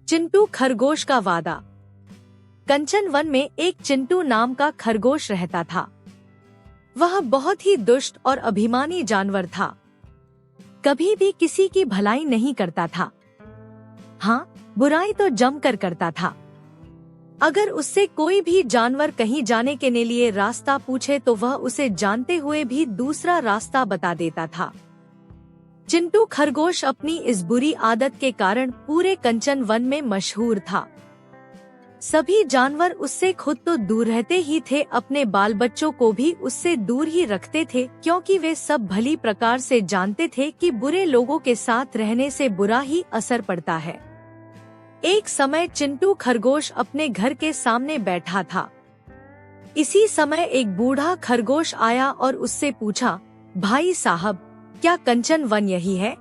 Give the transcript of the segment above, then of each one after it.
चिंटू खरगोश का वादा। कंचन वन में एक चिंटू नाम का खरगोश रहता था। वह बहुत ही दुष्ट और अभिमानी जानवर था। कभी भी किसी की भलाई नहीं करता था। हाँ, बुराई तो जमकर करता था। अगर उससे कोई भी जानवर कहीं जाने के लिए रास्ता पूछे तो वह उसे जानते हुए भी दूसरा रास्ता बता देता था। चिंटू खरगोश अपनी इस बुरी आदत के कारण पूरे कंचन वन में मशहूर था। सभी जानवर उससे खुद तो दूर रहते ही थे, अपने बाल बच्चों को भी उससे दूर ही रखते थे, क्योंकि वे सब भली प्रकार से जानते थे कि बुरे लोगों के साथ रहने से बुरा ही असर पड़ता है। एक समय चिंटू खरगोश अपने घर के सामने बैठा था। इसी समय एक बूढ़ा खरगोश आया और उससे पूछा, भाई साहब, क्या कंचन वन यही है?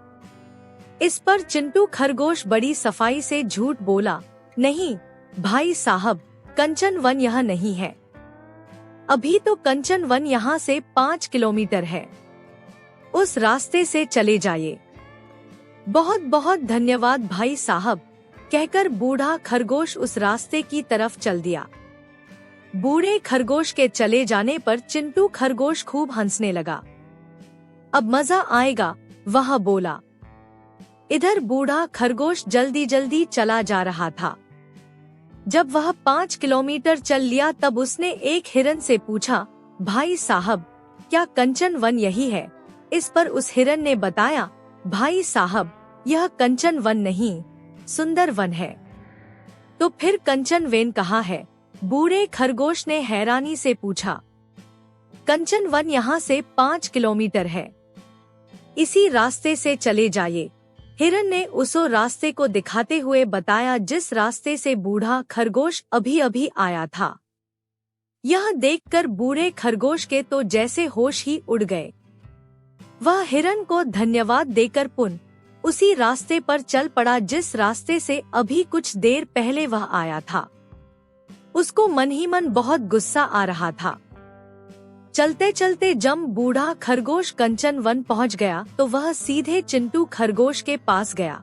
इस पर चिंटू खरगोश बड़ी सफाई से झूठ बोला, नहीं भाई साहब, कंचन वन यह नहीं है। अभी तो कंचन वन यहाँ से 5 किलोमीटर है। उस रास्ते से चले जाइए। बहुत बहुत धन्यवाद भाई साहब, कहकर बूढ़ा खरगोश उस रास्ते की तरफ चल दिया। बूढ़े खरगोश के चले जाने पर चिंटू खरगोश खूब हंसने लगा। अब मजा आएगा, वह बोला। इधर बूढ़ा खरगोश जल्दी जल्दी चला जा रहा था। जब वह 5 किलोमीटर चल लिया तब उसने एक हिरन से पूछा, भाई साहब, क्या कंचन वन यही है? इस पर उस हिरन ने बताया, भाई साहब, यह कंचन वन नहीं, सुंदर वन है। तो फिर कंचन वन कहाँ है? बूढ़े खरगोश ने हैरानी से पूछा। कंचन वन यहाँ से 5 किलोमीटर है। इसी रास्ते से चले जाइए। हिरन ने उस रास्ते को दिखाते हुए बताया जिस रास्ते से बूढ़ा खरगोश अभी अभी आया था। यह देखकर बूढ़े खरगोश के तो जैसे होश ही उड़ गए। वह हिरन को धन्यवाद देकर पुनः उसी रास्ते पर चल पड़ा जिस रास्ते से अभी कुछ देर पहले वह आया था। उसको मन ही मन बहुत गुस्सा आ रहा था। चलते चलते जब बूढ़ा खरगोश कंचन वन पहुंच गया तो वह सीधे चिंटू खरगोश के पास गया।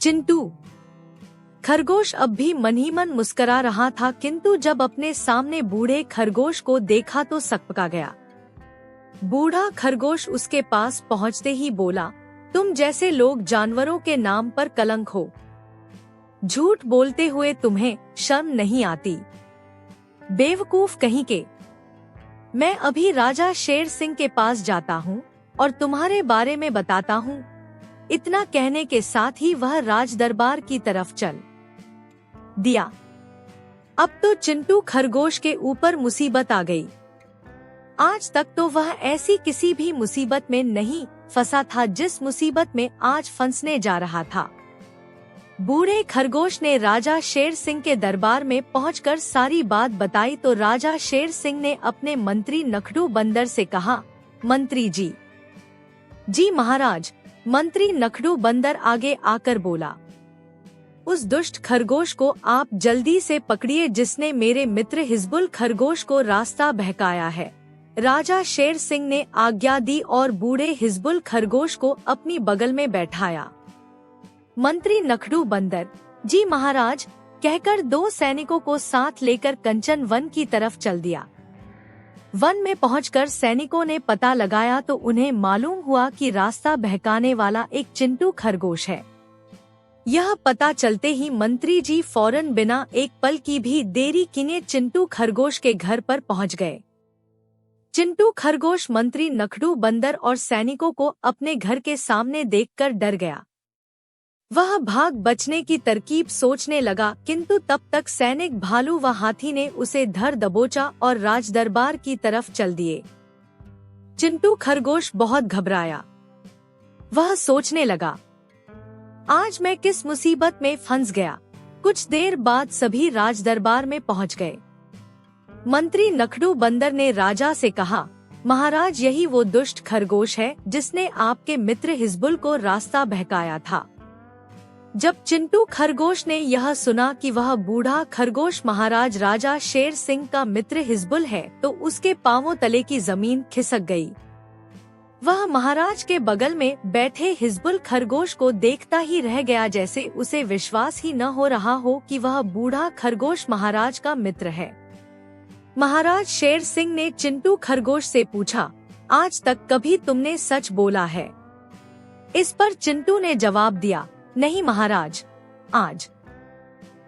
चिंटू खरगोश अब भी मन ही मन मुस्करा रहा था, किंतु जब अपने सामने बूढ़े खरगोश को देखा तो सकपका गया। बूढ़ा खरगोश उसके पास पहुंचते ही बोला, तुम जैसे लोग जानवरों के नाम पर कलंक हो। झूठ बोलते हुए तुम्हें शर्म नहीं आती? बेवकूफ कहीं के। मैं अभी राजा शेर सिंह के पास जाता हूँ और तुम्हारे बारे में बताता हूँ। इतना कहने के साथ ही वह राज दरबार की तरफ चल दिया। अब तो चिंटू खरगोश के ऊपर मुसीबत आ गई। आज तक तो वह ऐसी किसी भी मुसीबत में नहीं फंसा था जिस मुसीबत में आज फंसने जा रहा था। बूढ़े खरगोश ने राजा शेर सिंह के दरबार में पहुंचकर सारी बात बताई तो राजा शेर सिंह ने अपने मंत्री नखडू बंदर से कहा, मंत्री जी। जी महाराज। मंत्री नखडू बंदर आगे आकर बोला, उस दुष्ट खरगोश को आप जल्दी से पकड़िए जिसने मेरे मित्र हिजबुल खरगोश को रास्ता बहकाया है। राजा शेर सिंह ने आज्ञा दी और बूढ़े हिजबुल खरगोश को अपनी बगल में बैठाया। मंत्री नखडू बंदर, जी महाराज, कहकर 2 सैनिकों को साथ लेकर कंचन वन की तरफ चल दिया। वन में पहुंचकर सैनिकों ने पता लगाया तो उन्हें मालूम हुआ कि रास्ता बहकाने वाला एक चिंटू खरगोश है। यह पता चलते ही मंत्री जी फौरन बिना एक पल की भी देरी किए चिंटू खरगोश के घर पर पहुंच गए। चिंटू खरगोश मंत्री नखडू बंदर और सैनिकों को अपने घर के सामने देखकर डर गया। वह भाग बचने की तरकीब सोचने लगा, किंतु तब तक सैनिक भालू व हाथी ने उसे धर दबोचा और राजदरबार की तरफ चल दिए। चिंटू खरगोश बहुत घबराया। वह सोचने लगा, आज मैं किस मुसीबत में फंस गया। कुछ देर बाद सभी राजदरबार में पहुंच गए। मंत्री नखडू बंदर ने राजा से कहा, महाराज, यही वो दुष्ट खरगोश है जिसने आपके मित्र हिजबुल को रास्ता बहकाया था। जब चिंटू खरगोश ने यह सुना कि वह बूढ़ा खरगोश महाराज राजा शेर सिंह का मित्र हिजबुल है तो उसके पांवों तले की जमीन खिसक गई। वह महाराज के बगल में बैठे हिजबुल खरगोश को देखता ही रह गया, जैसे उसे विश्वास ही न हो रहा हो कि वह बूढ़ा खरगोश महाराज का मित्र है। महाराज शेर सिंह ने चिंटू खरगोश से पूछा, आज तक कभी तुमने सच बोला है? इस पर चिंटू ने जवाब दिया, नहीं महाराज, आज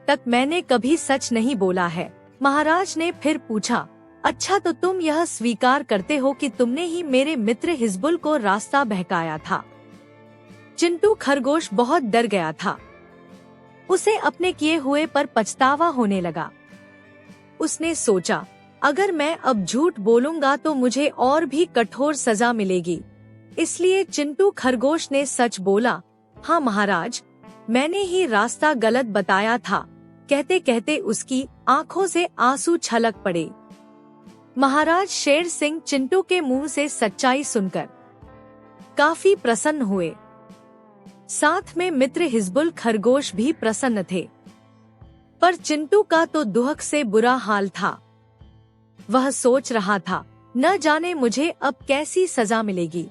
तक मैंने कभी सच नहीं बोला है। महाराज ने फिर पूछा, अच्छा तो तुम यह स्वीकार करते हो कि तुमने ही मेरे मित्र हिजबुल को रास्ता बहकाया था? चिंटू खरगोश बहुत डर गया था। उसे अपने किए हुए पर पछतावा होने लगा। उसने सोचा, अगर मैं अब झूठ बोलूंगा तो मुझे और भी कठोर सजा मिलेगी। इसलिए चिंटू खरगोश ने सच बोला, हाँ महाराज, मैंने ही रास्ता गलत बताया था। कहते कहते उसकी आंखों से आंसू छलक पड़े। महाराज शेर सिंह चिंटू के मुंह से सच्चाई सुनकर काफी प्रसन्न हुए। साथ में मित्र हिजबुल खरगोश भी प्रसन्न थे। पर चिंटू का तो दुहक से बुरा हाल था। वह सोच रहा था, न जाने मुझे अब कैसी सजा मिलेगी।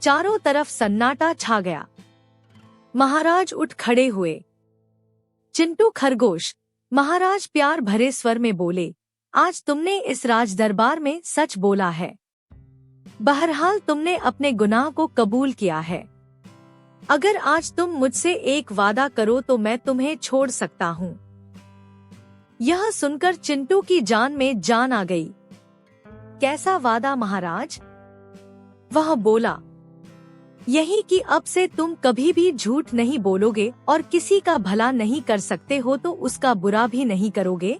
चारों तरफ सन्नाटा छा गया। महाराज उठ खड़े हुए। चिंटू खरगोश, महाराज प्यार भरे स्वर में बोले, आज तुमने इस राज दरबार में सच बोला है। बहरहाल तुमने अपने गुनाह को कबूल किया है। अगर आज तुम मुझसे एक वादा करो तो मैं तुम्हें छोड़ सकता हूँ। यह सुनकर चिंटू की जान में जान आ गई। कैसा वादा महाराज? वह बोला, यही कि अब से तुम कभी भी झूठ नहीं बोलोगे और किसी का भला नहीं कर सकते हो तो उसका बुरा भी नहीं करोगे।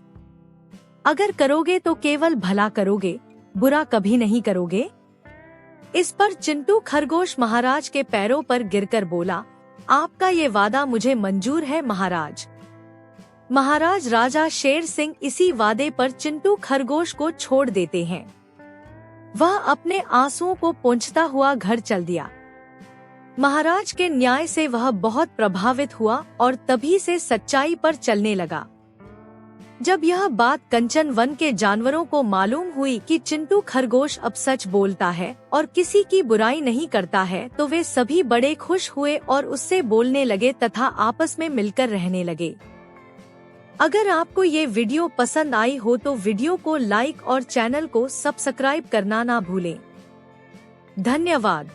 अगर करोगे तो केवल भला करोगे, बुरा कभी नहीं करोगे। इस पर चिंटू खरगोश महाराज के पैरों पर गिरकर बोला, आपका ये वादा मुझे मंजूर है महाराज। महाराज राजा शेर सिंह इसी वादे पर चिंटू खरगोश को छोड़ देते हैं। वह अपने आंसुओं को पोंछता हुआ घर चल दिया। महाराज के न्याय से वह बहुत प्रभावित हुआ और तभी से सच्चाई पर चलने लगा। जब यह बात कंचन वन के जानवरों को मालूम हुई कि चिंटू खरगोश अब सच बोलता है और किसी की बुराई नहीं करता है, तो वे सभी बड़े खुश हुए और उससे बोलने लगे तथा आपस में मिलकर रहने लगे। अगर आपको ये वीडियो पसंद आई हो तो वीडियो को लाइक और चैनल को सब्सक्राइब करना ना भूलें। धन्यवाद।